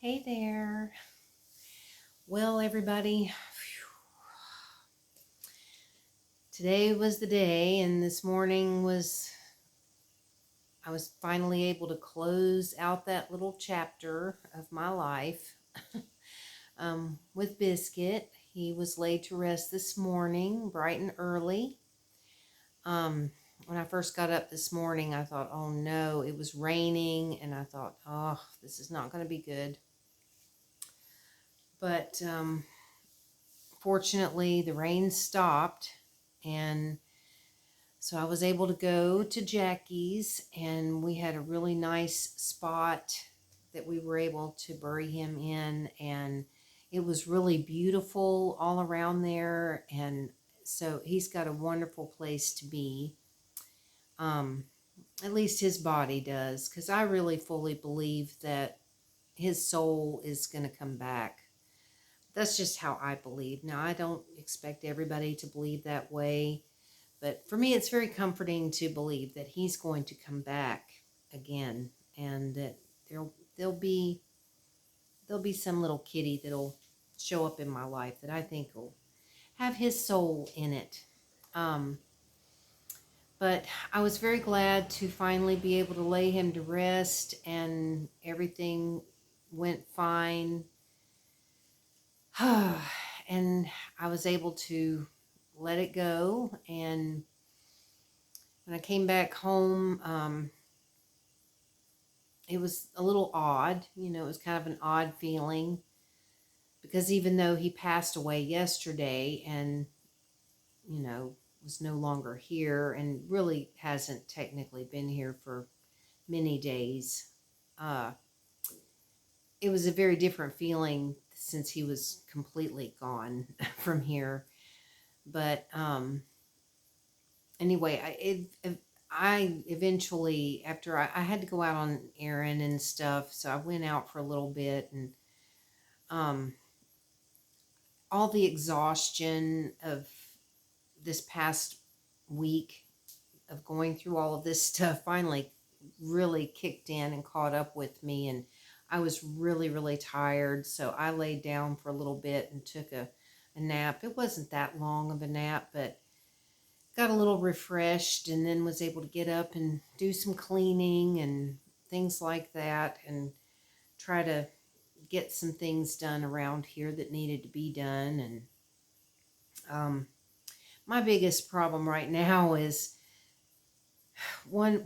Hey there. Well, everybody, today was the day, and this morning I was finally able to close out that little chapter of my life with Biscuit. He was laid to rest this morning, bright and early. When I first got up this morning, I thought, oh no, it was raining, and I thought, oh, this is not going to be good. But fortunately, the rain stopped, and so I was able to go to Jackie's, and we had a really nice spot that we were able to bury him in, and it was really beautiful all around there. And so he's got a wonderful place to be. Um, at least his body does, because I really fully believe that his soul is going to come back. That's just how I believe. Now, I don't expect everybody to believe that way. But for me, it's very comforting to believe that he's going to come back again, and that there'll be some little kitty that'll show up in my life that I think will have his soul in it. Um, but I was very glad to finally be able to lay him to rest, and everything went fine. And I was able to let it go. And when I came back home, it was a little odd. It was kind of an odd feeling, because even though he passed away yesterday and, was no longer here, and really hasn't technically been here for many days, uh, it was a very different feeling since he was completely gone from here. But anyway, I eventually, after I had to go out on an errand and stuff, so I went out for a little bit, and um, all the exhaustion of this past week of going through all of this stuff finally really kicked in and caught up with me, and I was really, really tired, so I laid down for a little bit and took a nap. It wasn't that long of a nap, but got a little refreshed, and then was able to get up and do some cleaning and things like that, and try to get some things done around here that needed to be done. And my biggest problem right now is one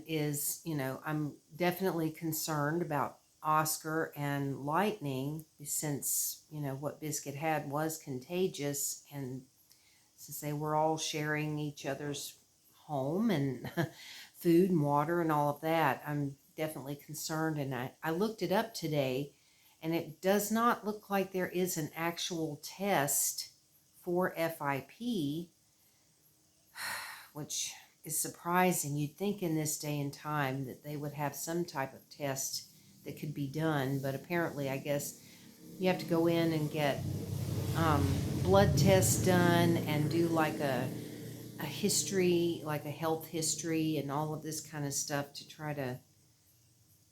is, I'm definitely concerned about Oscar and Lightning, since, what Biscuit had was contagious, and since they were all sharing each other's home and food and water and all of that, I'm definitely concerned. And I looked it up today, and it does not look like there is an actual test for FIP, which is surprising. You'd think in this day and time that they would have some type of test that could be done, but apparently, I guess you have to go in and get blood tests done, and do like a history, like a health history, and all of this kind of stuff to try to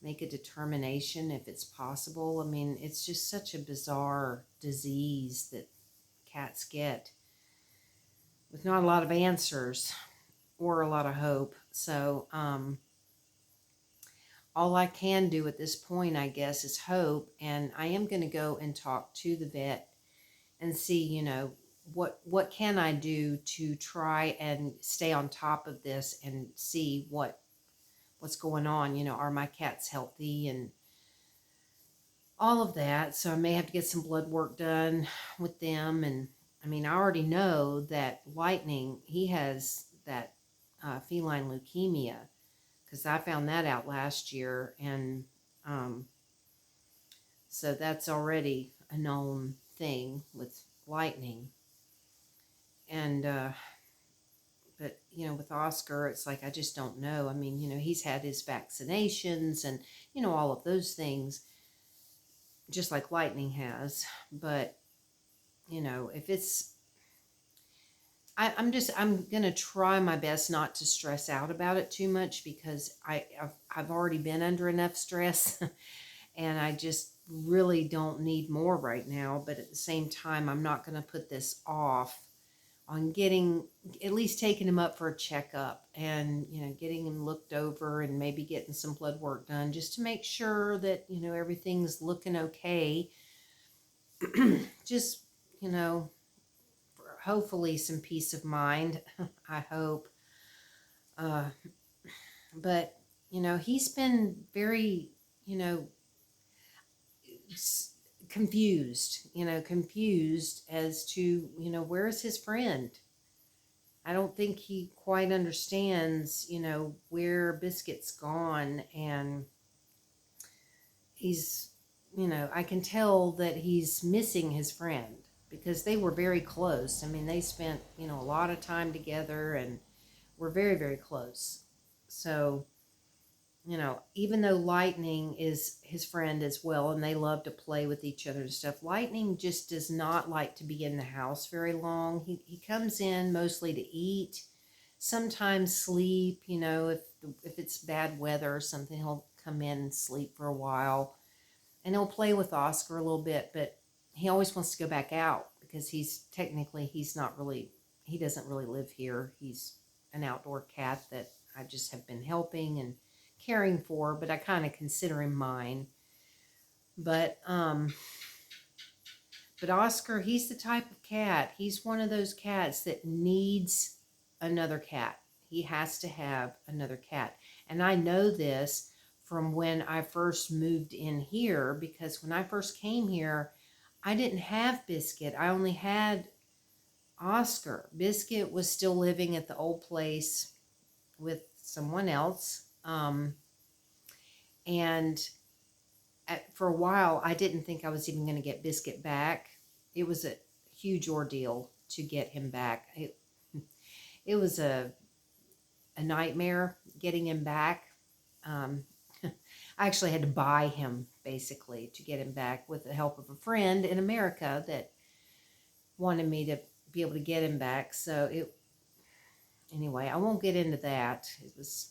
make a determination if it's possible. I mean, it's just such a bizarre disease that cats get, with not a lot of answers or a lot of hope. So all I can do at this point, I guess, is hope. And I am going to go and talk to the vet and see, what can I do to try and stay on top of this and see what's going on. Are my cats healthy and all of that? So I may have to get some blood work done with them. And I mean, I already know that Lightning, he has that feline leukemia, because I found that out last year. And so that's already a known thing with Lightning. And but with Oscar, it's like, I just don't know. I mean, he's had his vaccinations and all of those things, just like Lightning has. But if it's, I'm gonna try my best not to stress out about it too much, because I've already been under enough stress. and I just really don't need more right now. But at the same time, I'm not going to put this off on getting, at least taking him up for a checkup, and getting him looked over and maybe getting some blood work done just to make sure that everything's looking okay. Just you know hopefully some peace of mind. I hope. uh but he's been very you know confused as to where's his friend. I don't think he quite understands where Biscuit's gone. And he's I can tell that he's missing his friend, because they were very close. I mean, they spent a lot of time together and were very, very close. So even though Lightning is his friend as well, and they love to play with each other and stuff, Lightning just does not like to be in the house very long. He comes in mostly to eat, sometimes sleep. If it's bad weather or something, he'll come in and sleep for a while, and he'll play with Oscar a little bit. But he always wants to go back out, because he doesn't really live here. He's an outdoor cat that I just have been helping and caring for, but I kind of consider him mine. But Oscar, he's the type of cat. He's one of those cats that needs another cat. He has to have another cat. And I know this from when I first moved in here, because when I first came here, I didn't have Biscuit. I only had Oscar. Biscuit was still living at the old place with someone else. And for a while, I didn't think I was even going to get Biscuit back. It was a huge ordeal to get him back. It was a nightmare getting him back. I actually had to buy him, basically, to get him back, with the help of a friend in America that wanted me to be able to get him back. So anyway, I won't get into that. It was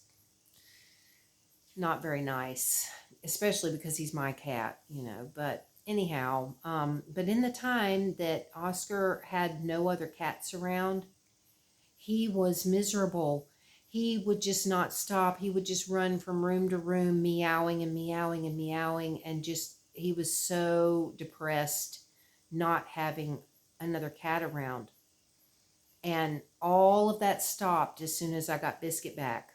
not very nice, especially because he's my cat, but anyhow, but in the time that Oscar had no other cats around, he was miserable. He would just not stop. He would just run from room to room, meowing and meowing and meowing, and he was so depressed not having another cat around. And all of that stopped as soon as I got Biscuit back.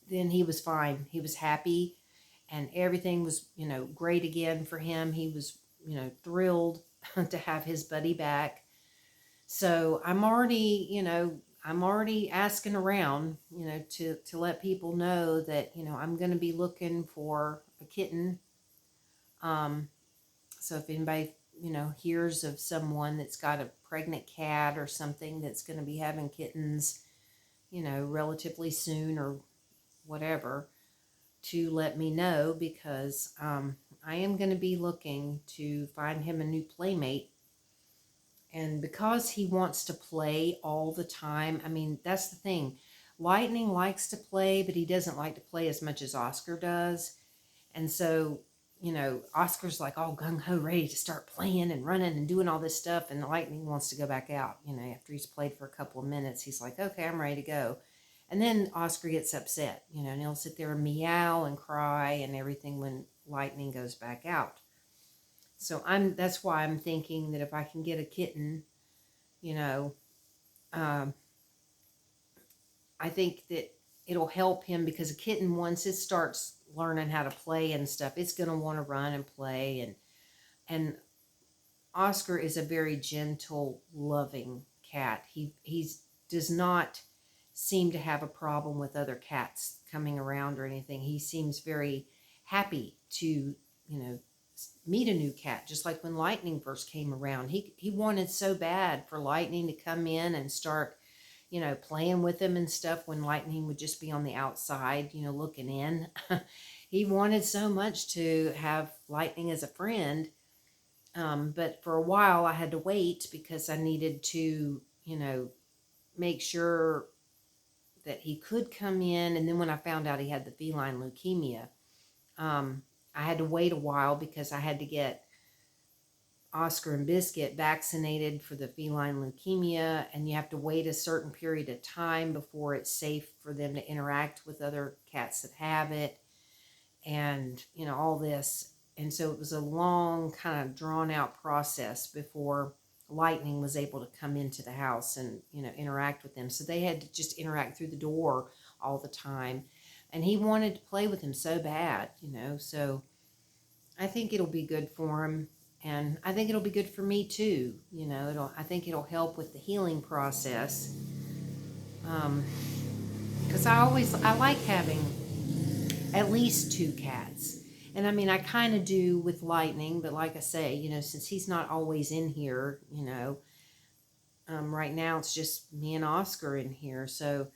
Then he was fine. He was happy, and everything was, great again for him. He was, thrilled to have his buddy back. So I'm already asking around, to let people know that, I'm going to be looking for a kitten. So if anybody, hears of someone that's got a pregnant cat or something that's going to be having kittens, relatively soon or whatever, to let me know, because I am going to be looking to find him a new playmate. And because he wants to play all the time, I mean, that's the thing. Lightning likes to play, but he doesn't like to play as much as Oscar does. And so, Oscar's like all gung-ho, ready to start playing and running and doing all this stuff. And Lightning wants to go back out. After he's played for a couple of minutes, he's like, okay, I'm ready to go. And then Oscar gets upset, and he'll sit there and meow and cry and everything when Lightning goes back out. So that's why I'm thinking that if I can get a kitten, I think that it'll help him, because a kitten, once it starts learning how to play and stuff, it's going to want to run and play. And Oscar is a very gentle, loving cat. He does not seem to have a problem with other cats coming around or anything. He seems very happy to, meet a new cat. Just like when Lightning first came around, he wanted so bad for Lightning to come in and start, playing with him and stuff, when Lightning would just be on the outside, looking in. He wanted so much to have Lightning as a friend. But for a while I had to wait, because I needed to, make sure that he could come in. And then when I found out he had the feline leukemia, I had to wait a while because I had to get Oscar and Biscuit vaccinated for the feline leukemia, and you have to wait a certain period of time before it's safe for them to interact with other cats that have it, and all this. And so it was a long, kind of drawn out process before Lightning was able to come into the house and interact with them. So they had to just interact through the door all the time, and he wanted to play with him so bad. So I think it'll be good for him. And I think it'll be good for me too. I think it'll help with the healing process. Because I like having at least 2 cats. And I mean, I kind of do with Lightning, but like I say, since he's not always in here, right now it's just me and Oscar in here. So,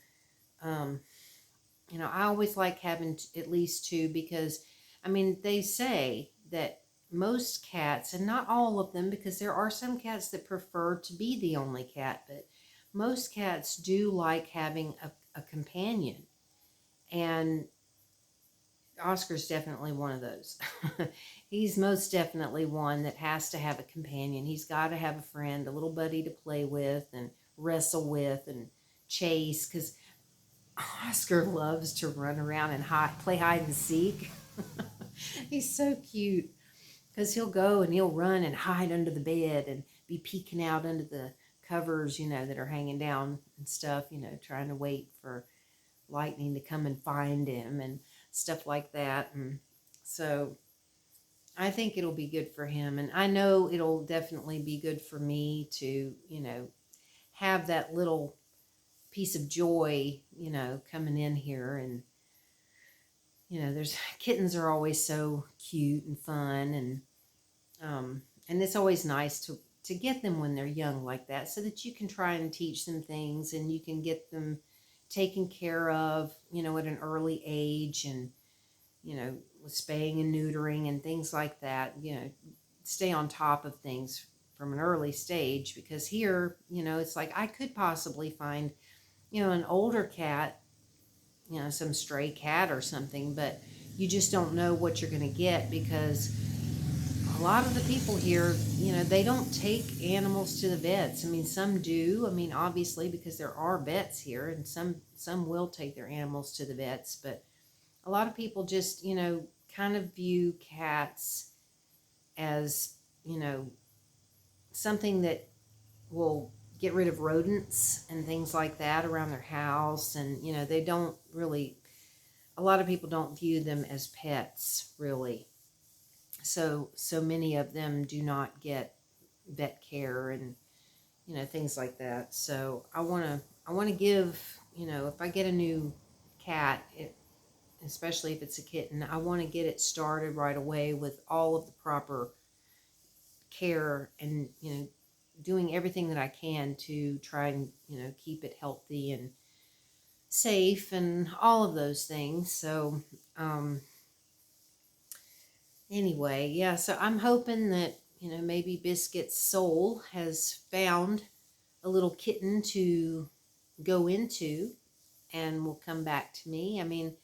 I always like having at least 2 because, I mean, they say that most cats, and not all of them, because there are some cats that prefer to be the only cat, but most cats do like having a companion. And Oscar's definitely one of those. He's most definitely one that has to have a companion. He's got to have a friend, a little buddy to play with and wrestle with and chase, because Oscar loves to run around and play hide and seek. He's so cute because he'll go and he'll run and hide under the bed and be peeking out under the covers, that are hanging down and stuff, trying to wait for Lightning to come and find him and stuff like that. And so I think it'll be good for him. And I know it'll definitely be good for me to, have that little piece of joy, coming in here. And, there's kittens are always so cute and fun. And it's always nice to get them when they're young like that, so that you can try and teach them things and you can get them taken care of, at an early age, and, with spaying and neutering and things like that, stay on top of things from an early stage. Because here, it's like I could possibly find, an older cat, some stray cat or something, but you just don't know what you're going to get, because a lot of the people here, they don't take animals to the vets. I mean, some do. I mean, obviously, because there are vets here, and some will take their animals to the vets. But a lot of people just, kind of view cats as, something that will get rid of rodents and things like that around their house. And, they don't really, a lot of people don't view them as pets, really. So many of them do not get vet care and, things like that. So I want to give, if I get a new cat, especially if it's a kitten, I want to get it started right away with all of the proper care and, doing everything that I can to try and, keep it healthy and safe and all of those things. So, anyway, yeah, so I'm hoping that, maybe Biscuit's soul has found a little kitten to go into and will come back to me. I mean,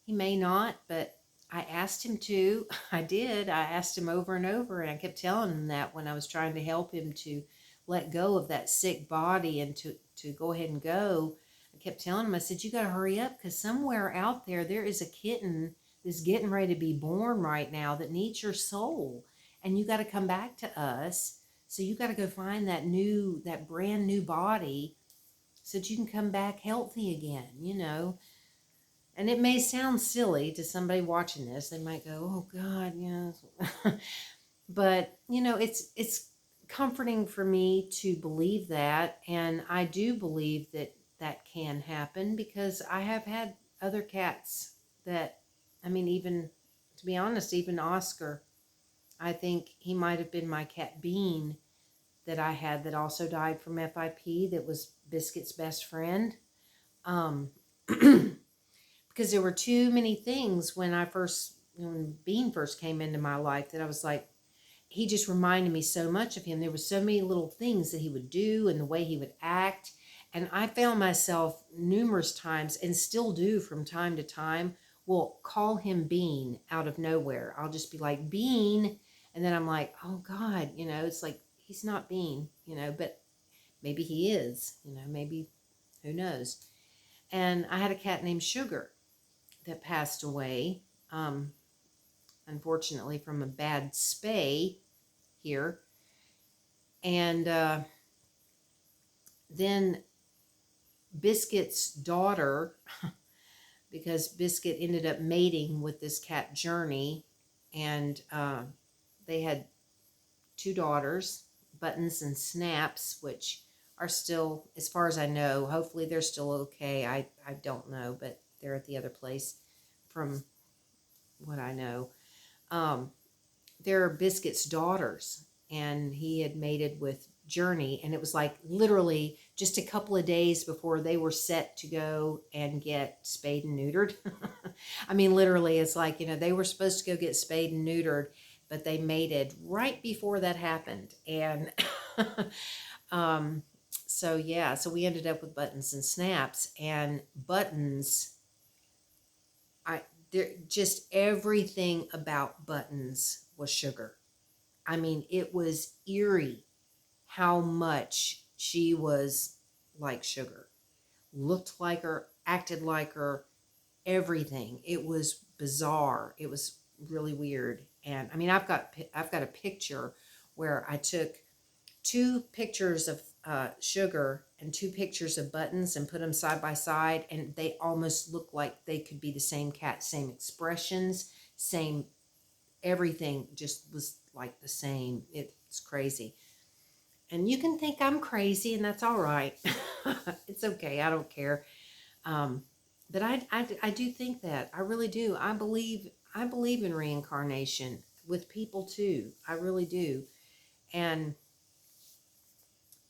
he may not, but I asked him to. I did. I asked him over and over, and I kept telling him that when I was trying to help him to let go of that sick body and to go ahead and go. I kept telling him, I said, you got to hurry up, because somewhere out there is a kitten that's getting ready to be born right now that needs your soul, and you got to come back to us. So you got to go find that brand new body so that you can come back healthy again, And it may sound silly to somebody watching this. They might go, oh God, but it's comforting for me to believe that. And I do believe that that can happen, because I have had other cats that, I mean, even, to be honest, even Oscar, I think he might have been my cat Bean that I had that also died from FIP, that was Biscuit's best friend. Because there were too many things when Bean first came into my life that I was like, he just reminded me so much of him. There were so many little things that he would do and the way he would act. And I found myself numerous times, and still do from time to time, will call him Bean out of nowhere. I'll just be like, Bean. And then I'm like, oh God, it's like, he's not Bean, but maybe he is, maybe, who knows. And I had a cat named Sugar that passed away, unfortunately, from a bad spay here. And then Biscuit's daughter, because Biscuit ended up mating with this cat Journey, and they had 2 daughters, Buttons and Snaps, which are still, as far as I know, hopefully they're still okay. I don't know, but they're at the other place from what I know. They're Biscuit's daughters, and he had mated with Journey, and it was like literally just a couple of days before they were set to go and get spayed and neutered. I mean, literally, it's like, they were supposed to go get spayed and neutered, but they mated right before that happened. And so yeah, so we ended up with Buttons and Snaps. And Buttons, just everything about Buttons was Sugar. I mean, it was eerie how much she was like Sugar. Looked like her, acted like her, everything. It was bizarre. It was really weird. And I mean, I've got a picture where I took 2 pictures of Sugar and 2 pictures of Buttons and put them side by side, and they almost look like they could be the same cat, same expressions, same everything, just was like the same. It's crazy. And you can think I'm crazy, and that's all right. It's okay. I don't care. But I do think that. I really do. I believe in reincarnation with people too. I really do. And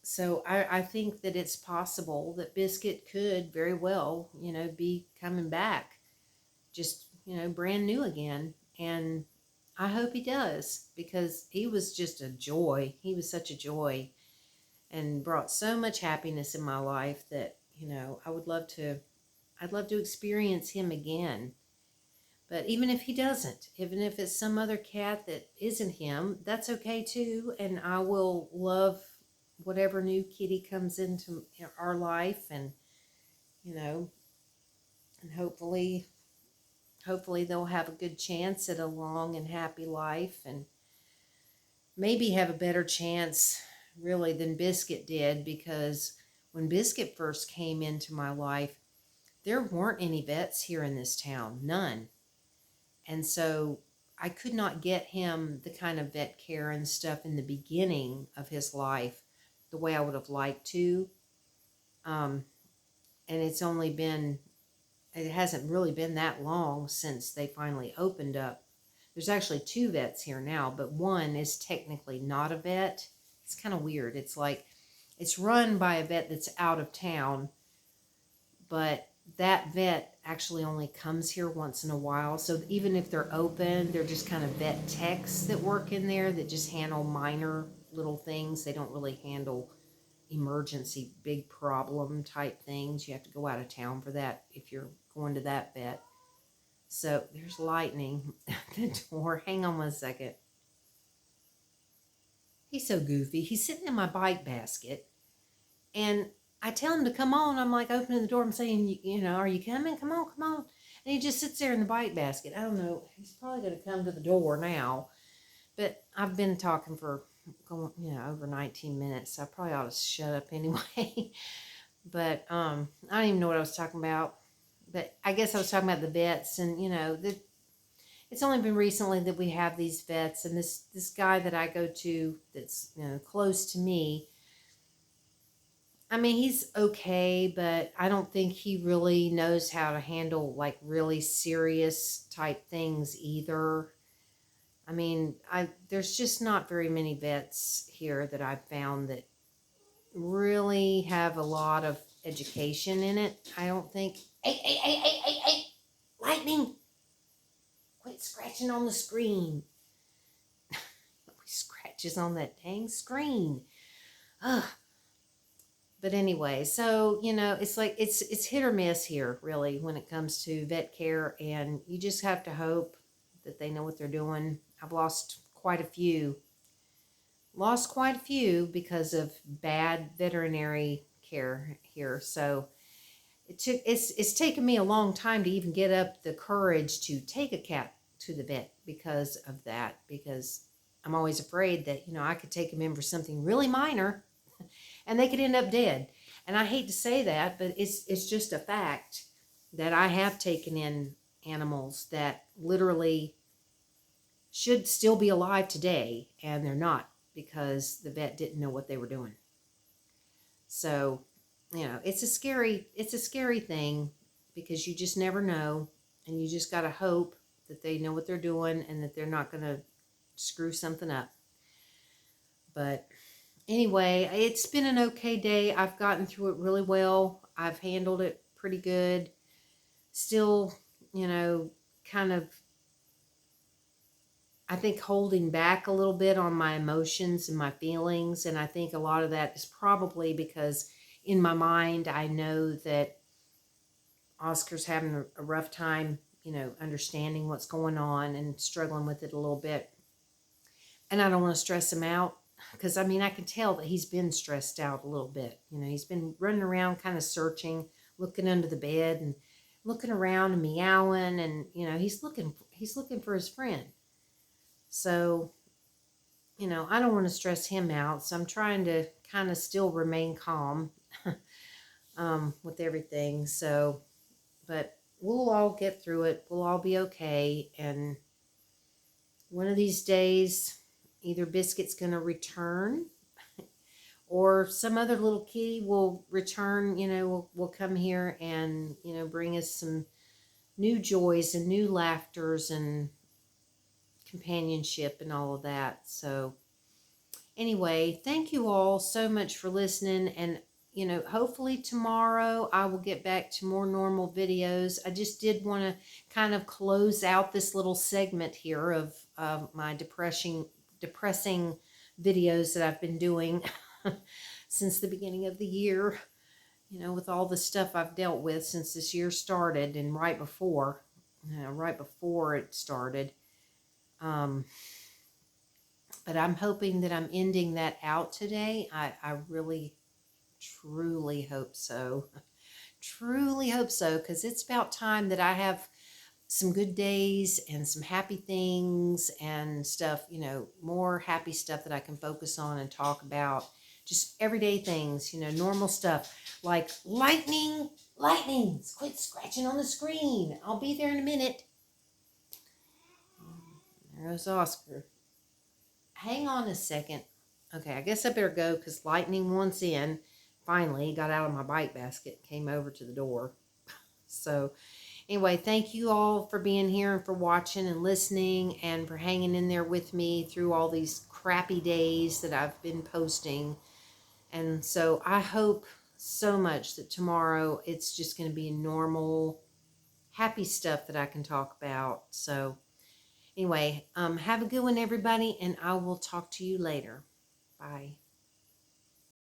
so I think that it's possible that Biscuit could very well, be coming back, just, brand new again. And I hope he does, because he was just a joy. He was such a joy and brought so much happiness in my life that, I'd love to experience him again. But even if he doesn't, even if it's some other cat that isn't him, that's okay too. And I will love whatever new kitty comes into our life, and, and hopefully they'll have a good chance at a long and happy life, and maybe have a better chance really than Biscuit did, because when Biscuit first came into my life, there weren't any vets here in this town, none. And so I could not get him the kind of vet care and stuff in the beginning of his life the way I would have liked to. And it hasn't really been that long since they finally opened up. There's actually 2 vets here now, but one is technically not a vet. It's kind of weird. It's like, it's run by a vet that's out of town, but that vet actually only comes here once in a while. So even if they're open, they're just kind of vet techs that work in there that just handle minor little things. They don't really handle emergency big problem type things. You have to go out of town for that if you're going to that vet. So there's lightning at the door. Hang on 1 second. He's so goofy. He's sitting in my bike basket, and I tell him to come on. I'm like opening the door. I'm saying, are you coming? Come on, come on. And he just sits there in the bike basket. I don't know. He's probably going to come to the door now. But I've been talking for over 19 minutes. So I probably ought to shut up anyway. But I don't even know what I was talking about. But I guess I was talking about the vets, and it's only been recently that we have these vets, and this guy that I go to that's close to me. I mean, he's okay, but I don't think he really knows how to handle like really serious type things either. I mean, there's just not very many vets here that I've found that really have a lot of education in it. I don't think. Hey, lightning! Quit scratching on the screen. He scratches on that dang screen. Ugh. But anyway, so it's like it's hit or miss here, really, when it comes to vet care, and you just have to hope that they know what they're doing. I've lost quite a few because of bad veterinary care here. So it's taken me a long time to even get up the courage to take a cat to the vet because of that. Because I'm always afraid that I could take them in for something really minor, and they could end up dead. And I hate to say that, but it's just a fact that I have taken in animals that literally should still be alive today, and they're not because the vet didn't know what they were doing. So, it's a scary thing because you just never know, and you just got to hope that they know what they're doing and that they're not going to screw something up. But anyway, it's been an okay day. I've gotten through it really well. I've handled it pretty good. Still, kind of, I think, holding back a little bit on my emotions and my feelings. And I think a lot of that is probably because in my mind, I know that Oscar's having a rough time, understanding what's going on and struggling with it a little bit. And I don't want to stress him out because, I mean, I can tell that he's been stressed out a little bit. He's been running around kind of searching, looking under the bed and looking around and meowing. And, he's looking for his friend. So, I don't want to stress him out. So I'm trying to kind of still remain calm with everything. So, but we'll all get through it. We'll all be okay. And one of these days, either Biscuit's going to return or some other little kitty will return, will come here and, bring us some new joys and new laughters and companionship and all of that. So anyway, thank you all so much for listening. And, hopefully tomorrow I will get back to more normal videos. I just did want to kind of close out this little segment here of my depressing videos that I've been doing since the beginning of the year, with all the stuff I've dealt with since this year started and right before it started. But I'm hoping that I'm ending that out today. I really, truly hope so. Truly hope so, because it's about time that I have some good days and some happy things and stuff, more happy stuff that I can focus on and talk about. Just everyday things, normal stuff like lightning, quit scratching on the screen. I'll be there in a minute. There's Oscar. Hang on a second. Okay, I guess I better go because lightning wants in. Finally, got out of my bite basket, came over to the door. So anyway, thank you all for being here and for watching and listening and for hanging in there with me through all these crappy days that I've been posting. And so I hope so much that tomorrow it's just going to be normal, happy stuff that I can talk about. So anyway, have a good one, everybody, and I will talk to you later. Bye.